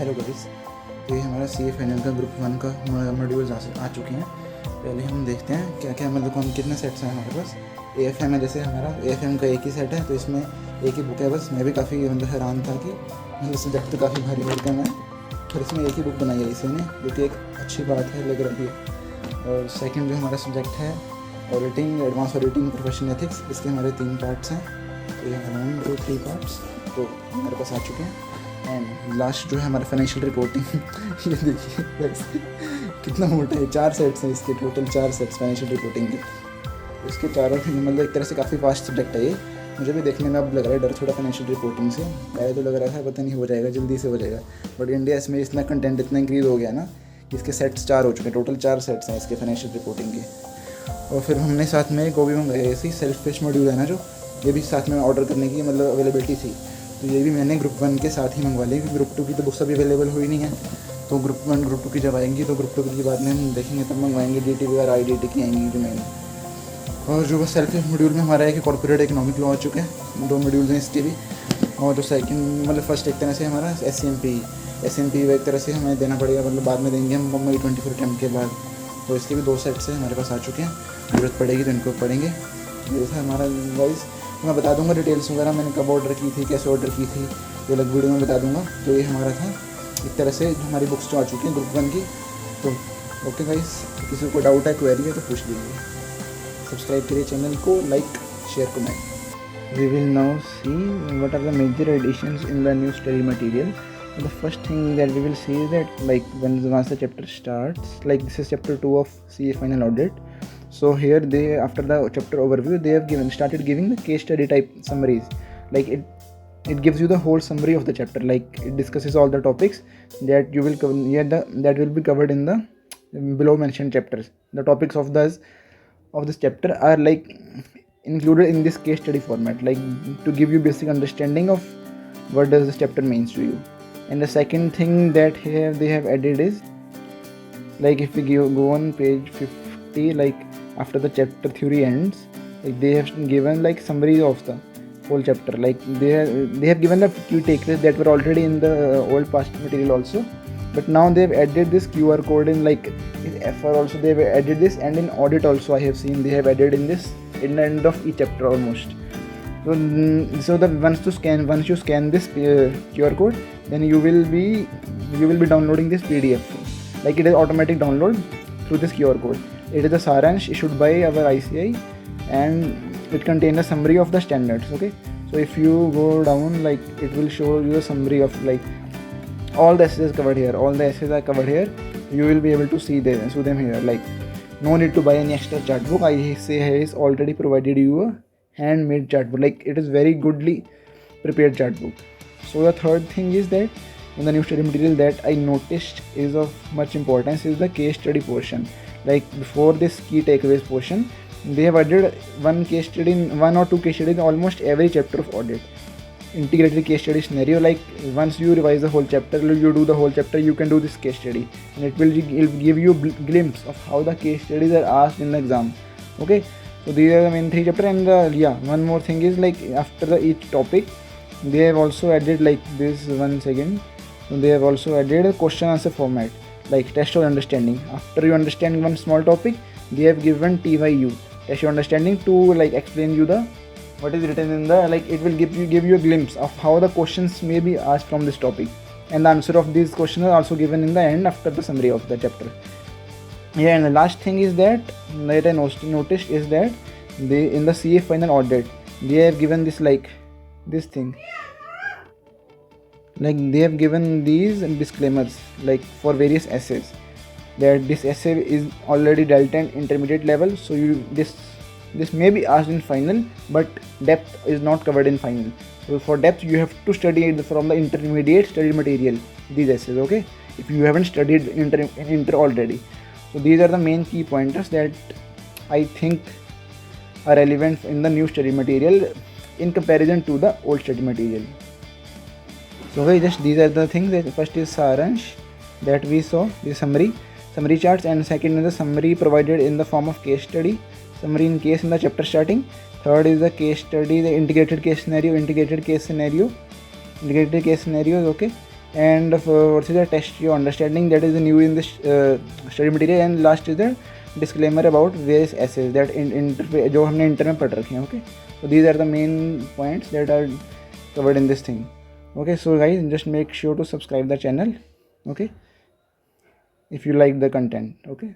Hello guys, तो ये हमारा CA फाइनल का ग्रुप 1 का मॉड्यूल्स आ चुके हैं। पहले हम देखते हैं क्या क्या मतलब कौन कितने सेट्स हैं हमारे पास। AFM है, जैसे हमारा AFM का एक ही सेट है, तो इसमें एक ही बुक है बस। मैं भी काफ़ी मतलब हैरान था कि मतलब सब्जेक्ट तो काफ़ी भारी भरकम है, फिर इसमें एक ही बुक बनाई है इसी ने, जो कि एक अच्छी बात है लग रही है। और सेकंड जो हमारा सब्जेक्ट है auditing, advance auditing professional ethics, इसके हमारे 3 पार्ट्स हैं। तो ये अराउंड 2-3 पार्ट्स तो हमारे पास आ चुके हैं। एंड लास्ट जो है हमारा फाइनेंशियल रिपोर्टिंग ये देखिए कितना मोटा है, 4 सेट्स हैं इसके, टोटल 4 सेट्स फाइनेंशियल रिपोर्टिंग के। इसके चारों मतलब एक तरह से काफ़ी फास्ट सब्जेक्ट है ये। मुझे भी देखने में अब लग रहा है डर थोड़ा फाइनेंशियल रिपोर्टिंग से। पहले तो लग रहा था पता नहीं हो जाएगा, जल्दी से हो जाएगा, बट इंडिया इसमें इतना कंटेंट इतना इंक्रीज़ हो गया ना, इसके सेट्स 4 हो चुके हैं, टोटल 4 सेट्स हैं इसके फाइनेंशियल रिपोर्टिंग के। और फिर हमने साथ में वो भी मंगाई ऐसी सेल्फ पेश मॉड्यूल है ना, जो ये भी साथ में ऑर्डर करने की मतलब अवेलेबिलिटी थी, तो ये भी मैंने ग्रुप 1 के साथ ही मंगवा ली, क्योंकि ग्रुप 2 की तो बुक्स अभी अवेलेबल हुई नहीं है। तो ग्रुप 1 ग्रुप 2 की जब आएंगी तो ग्रुप 2 की बाद में हम देखेंगे, तब मंगवाएंगे। DTV और IDT की आएंगी जो मैंने। और जो बस सेल्फ मॉड्यूल में हमारा है कि कॉर्पोरेट इकोनॉमिक लॉ आ चुके हैं, 2 मॉड्यूल्स हैं इसके भी। और जो सेकंड मतलब फर्स्ट एक तरह से हमारा SCMP एक तरह से हमें देना पड़ेगा, मतलब बाद में देंगे हम मई 24 अटैम्प्ट के बाद। तो इसके भी 2 सेट्स हैं हमारे पास आ चुके हैं, ज़रूरत पड़ेगी तो इनको पढ़ेंगे। ये था हमारा वाइज। तो मैं बता दूंगा डिटेल्स वगैरह मैंने कब ऑर्डर की थी, कैसे ऑर्डर की थी, ये अलग वीडियो में बता दूंगा। तो ये हमारा था एक तरह से हमारी बुक्स जो आ चुकी हैं ग्रुप 1 की। तो ओके गाइस, किसी को डाउट है, क्वेरी है तो पूछ लीजिए। सब्सक्राइब करिए चैनल को, like share comment. We will now see what are the major additions in the new study material. The first thing that we will see is that like once the chapter starts, like this is chapter 2 of CA-Final audit. So here they, after the chapter overview, they have started giving the case study type summaries. Like it gives you the whole summary of the chapter. Like it discusses all the topics that you will cover, that will be covered in the below mentioned chapters. The topics of this chapter are like included in this case study format, like to give you basic understanding of what does this chapter means to you. And the second thing that here they have added is, like if we go on page 50, like after the chapter theory ends, like they have given like summary of the whole chapter. Like they have given the key takeaways that were already in the old past material also, but now they have added this QR code in, like in FR also they have added this, and in audit also I have seen they have added in this in the end of each chapter almost. So that once you scan this QR code, then you will be downloading this PDF. Like it is automatic download through this QR code. It is a Saransh issued by our ICAI, and it contains a summary of the standards. Okay, so if you go down, like it will show you a summary of like all the essays covered here. All the essays are covered here. You will be able to see them here. Like no need to buy any extra chart book. ICAI has already provided you a handmade chart book. Like it is very goodly prepared chart book. So the third thing is that in the new study material that I noticed is of much importance is the case study portion. Like before this key takeaways portion, they have added one or two case studies in almost every chapter of audit. Integrated case study scenario, like once you revise the whole chapter, you do the whole chapter, you can do this case study, and it will give you a glimpse of how the case studies are asked in the exam. Okay, so these are the main 3 chapters. And one more thing is, like after each topic they have also added like this. Once again, so they have also added a question answer format, like test your understanding. After you understand one small topic, they have given TYU, test your understanding, to like explain you the what is written in the, like it will give you a glimpse of how the questions may be asked from this topic, and the answer of these questions are also given in the end after the summary of the chapter. Yeah, and the last thing is that I noticed is that they, in the CA final audit, they have given this, like this thing, like they have given these disclaimers, like for various essays, that this essay is already dealt at intermediate level, so this may be asked in final, but depth is not covered in final. So for depth you have to study it from the intermediate study material, these essays. Okay, if you haven't studied inter already. So these are the main key pointers that I think are relevant in the new study material in comparison to the old study material. So okay, just these are the things. That first is Saransh that we saw, the summary charts, and second is the summary provided in the form of case study, summary in case in the chapter starting. Third is the case study, the integrated case scenarios, okay. and what is the test your understanding, that is new in this study material, and last is the disclaimer about various essays that जो हमने inter में पढ़ रखे हैं. Okay, so these are the main points that are covered in this thing. Okay, so guys, just make sure to subscribe the channel, okay, if you like the content. Okay.